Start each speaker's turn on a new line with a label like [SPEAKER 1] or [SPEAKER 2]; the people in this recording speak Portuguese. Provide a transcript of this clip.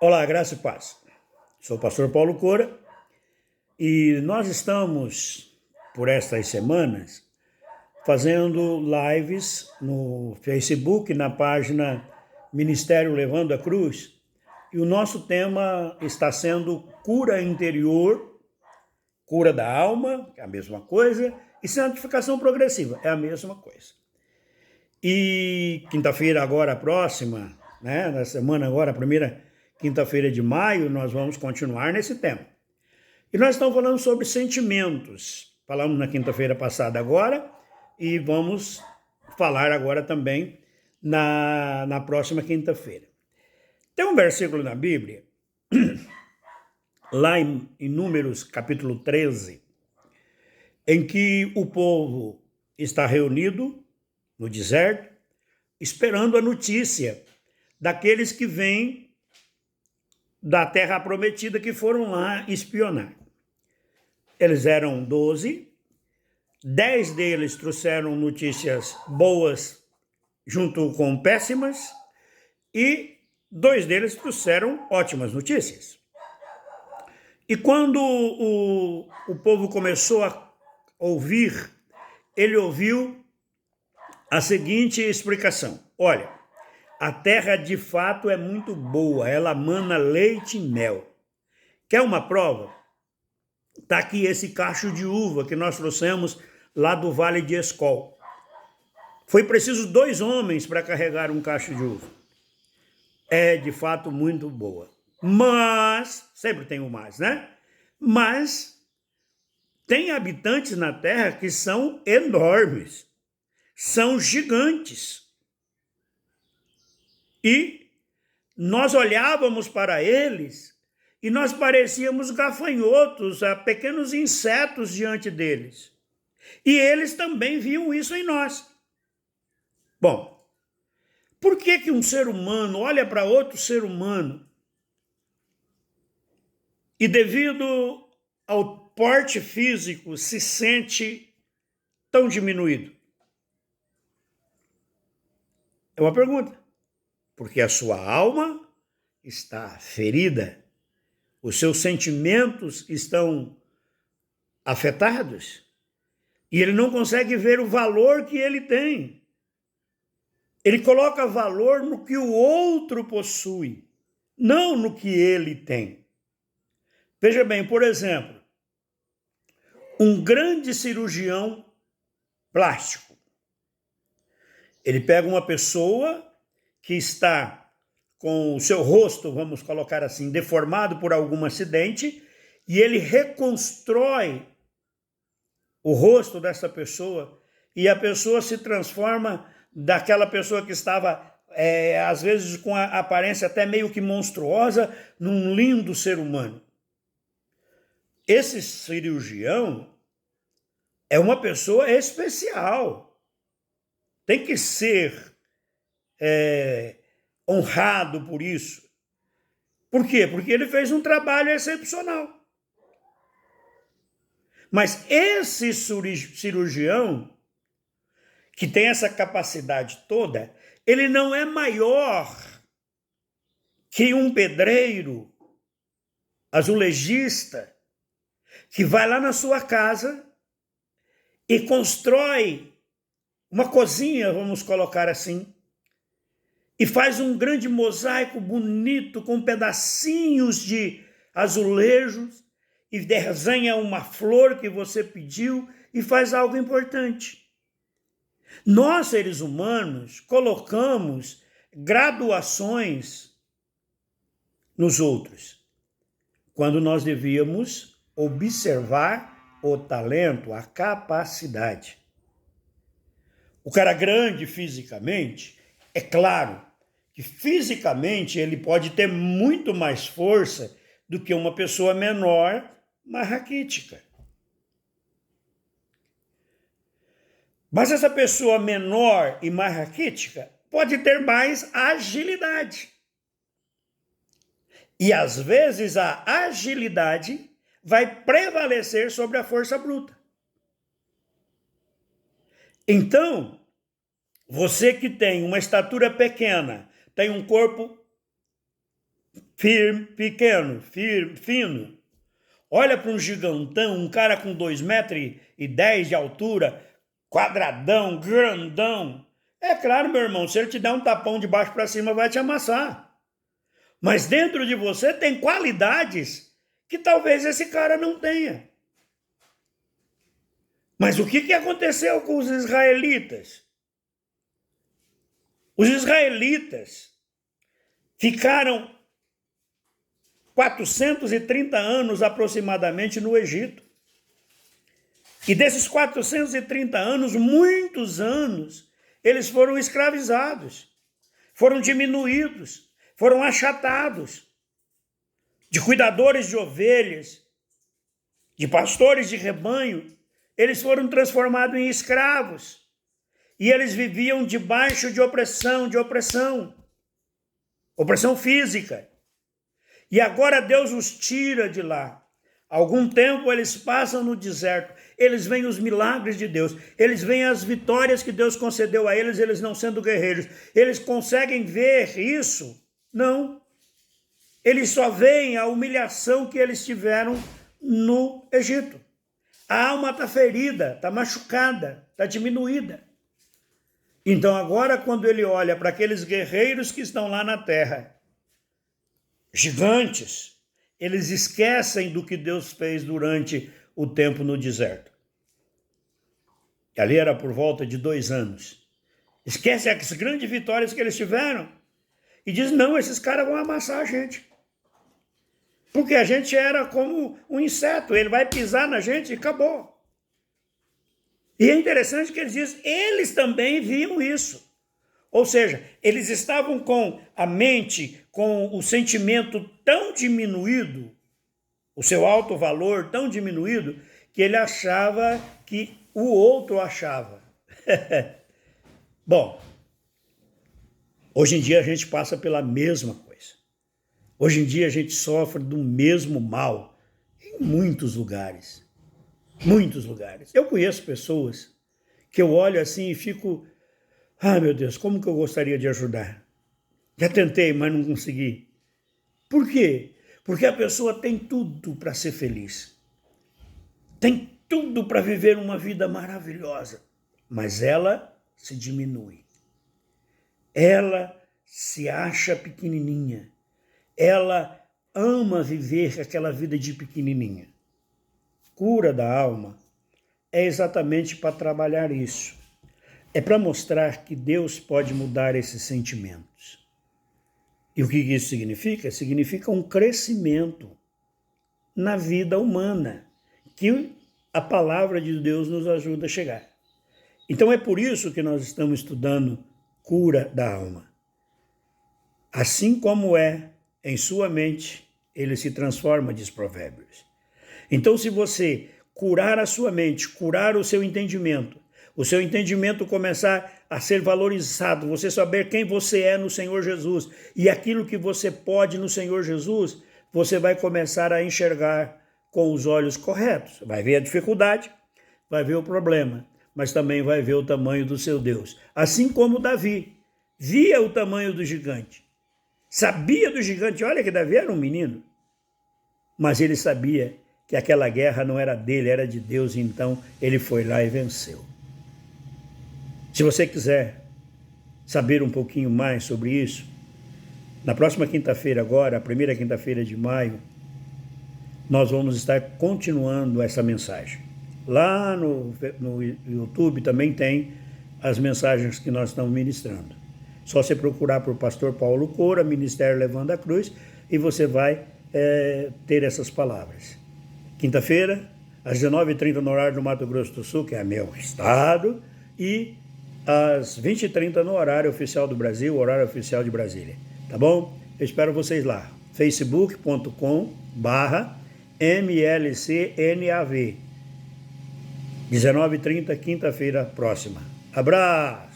[SPEAKER 1] Olá, graça e paz. Sou o pastor Paulo Cora e nós estamos, por estas semanas, fazendo lives no Facebook, na página Ministério Levando a Cruz. E o nosso tema está sendo cura interior, cura da alma, que é a mesma coisa, e santificação progressiva, é a mesma coisa. E quinta-feira agora próxima, na semana agora, a primeira quinta-feira de maio, nós vamos continuar nesse tema. E nós estamos falando sobre sentimentos. Falamos na quinta-feira passada agora e vamos falar agora também na próxima quinta-feira. Tem um versículo na Bíblia, lá em Números capítulo 13, em que o povo está reunido no deserto, esperando a notícia daqueles que vêm da terra prometida, que foram lá espionar. Eles eram 12, 10 deles trouxeram notícias boas junto com péssimas e 2 deles trouxeram ótimas notícias. E quando o povo começou a ouvir, ele ouviu a seguinte explicação: olha, a terra de fato é muito boa, ela mana leite e mel. Quer uma prova? Está aqui esse cacho de uva que nós trouxemos lá do Vale de Escol. Foi preciso 2 homens para carregar um cacho de uva. É de fato muito boa. Mas, sempre tem o mais, né? Mas tem habitantes na terra que são enormes, são gigantes. E nós olhávamos para eles e nós parecíamos gafanhotos, pequenos insetos diante deles. E eles também viam isso em nós. Bom, por que um ser humano olha para outro ser humano e, devido ao porte físico, se sente tão diminuído? É uma pergunta. Porque a sua alma está ferida, os seus sentimentos estão afetados e ele não consegue ver o valor que ele tem. Ele coloca valor no que o outro possui, não no que ele tem. Veja bem, por exemplo, um grande cirurgião plástico. Ele pega uma pessoa que está com o seu rosto, vamos colocar assim, deformado por algum acidente, e ele reconstrói o rosto dessa pessoa, e a pessoa se transforma daquela pessoa que estava, às vezes, com a aparência até meio que monstruosa, num lindo ser humano. Esse cirurgião é uma pessoa especial. Tem que ser honrado por isso. Por quê? Porque ele fez um trabalho excepcional. Mas esse cirurgião, que tem essa capacidade toda, ele não é maior que um pedreiro, azulejista, que vai lá na sua casa e constrói uma cozinha, vamos colocar assim, e faz um grande mosaico bonito com pedacinhos de azulejos e desenha uma flor que você pediu e faz algo importante. Nós, seres humanos, colocamos graduações nos outros, quando nós devíamos observar o talento, a capacidade. O cara grande fisicamente, é claro que fisicamente ele pode ter muito mais força do que uma pessoa menor, mas raquítica. Mas essa pessoa menor e mais raquítica pode ter mais agilidade. E às vezes a agilidade vai prevalecer sobre a força bruta. Então, você que tem uma estatura pequena, tem um corpo pequeno, fino, olha para um gigantão, um cara com 2,10 m de altura, quadradão, grandão. É claro, meu irmão, se ele te der um tapão de baixo para cima, vai te amassar. Mas dentro de você tem qualidades que talvez esse cara não tenha. Mas o que aconteceu com os israelitas? Os israelitas ficaram 430 anos aproximadamente no Egito. E desses 430 anos, muitos anos, eles foram escravizados, foram diminuídos, foram achatados. De cuidadores de ovelhas, de pastores de rebanho, eles foram transformados em escravos. E eles viviam debaixo de opressão física. E agora Deus os tira de lá. Algum tempo eles passam no deserto, eles veem os milagres de Deus, eles veem as vitórias que Deus concedeu a eles, eles não sendo guerreiros. Eles conseguem ver isso? Não. Eles só veem a humilhação que eles tiveram no Egito. A alma está ferida, está machucada, está diminuída. Então agora quando ele olha para aqueles guerreiros que estão lá na terra, gigantes, eles esquecem do que Deus fez durante o tempo no deserto. Ali era por volta de 2 anos. Esquecem as grandes vitórias que eles tiveram e diz, não, esses caras vão amassar a gente. Porque a gente era como um inseto, ele vai pisar na gente e acabou. E é interessante que eles dizem, eles também viam isso. Ou seja, eles estavam com a mente, com o sentimento tão diminuído, o seu alto valor tão diminuído, que ele achava que o outro achava. Bom, hoje em dia a gente passa pela mesma coisa. Hoje em dia a gente sofre do mesmo mal em muitos lugares. Muitos lugares. Eu conheço pessoas que eu olho assim e fico, meu Deus, como que eu gostaria de ajudar? Já tentei, mas não consegui. Por quê? Porque a pessoa tem tudo para ser feliz. Tem tudo para viver uma vida maravilhosa. Mas ela se diminui. Ela se acha pequenininha. Ela ama viver aquela vida de pequenininha. Cura da alma é exatamente para trabalhar isso. É para mostrar que Deus pode mudar esses sentimentos. E o que isso significa? Significa um crescimento na vida humana, que a palavra de Deus nos ajuda a chegar. Então é por isso que nós estamos estudando cura da alma. Assim como é em sua mente, ele se transforma, diz Provérbios. Então, se você curar a sua mente, curar o seu entendimento começar a ser valorizado, você saber quem você é no Senhor Jesus e aquilo que você pode no Senhor Jesus, você vai começar a enxergar com os olhos corretos. Vai ver a dificuldade, vai ver o problema, mas também vai ver o tamanho do seu Deus. Assim como Davi via o tamanho do gigante. Sabia do gigante, olha que Davi era um menino, mas ele sabia que aquela guerra não era dele, era de Deus, então ele foi lá e venceu. Se você quiser saber um pouquinho mais sobre isso, na próxima quinta-feira agora, a primeira quinta-feira de maio, nós vamos estar continuando essa mensagem. Lá no YouTube também tem as mensagens que nós estamos ministrando. Só você procurar por Pastor Paulo Coura, Ministério Levando a Cruz, e você vai ter essas palavras. Quinta-feira, às 19h30 no horário do Mato Grosso do Sul, que é meu estado, e às 20h30 no horário oficial do Brasil, horário oficial de Brasília. Tá bom? Eu espero vocês lá. facebook.com/MLCNAV. 19h30, quinta-feira próxima. Abraço!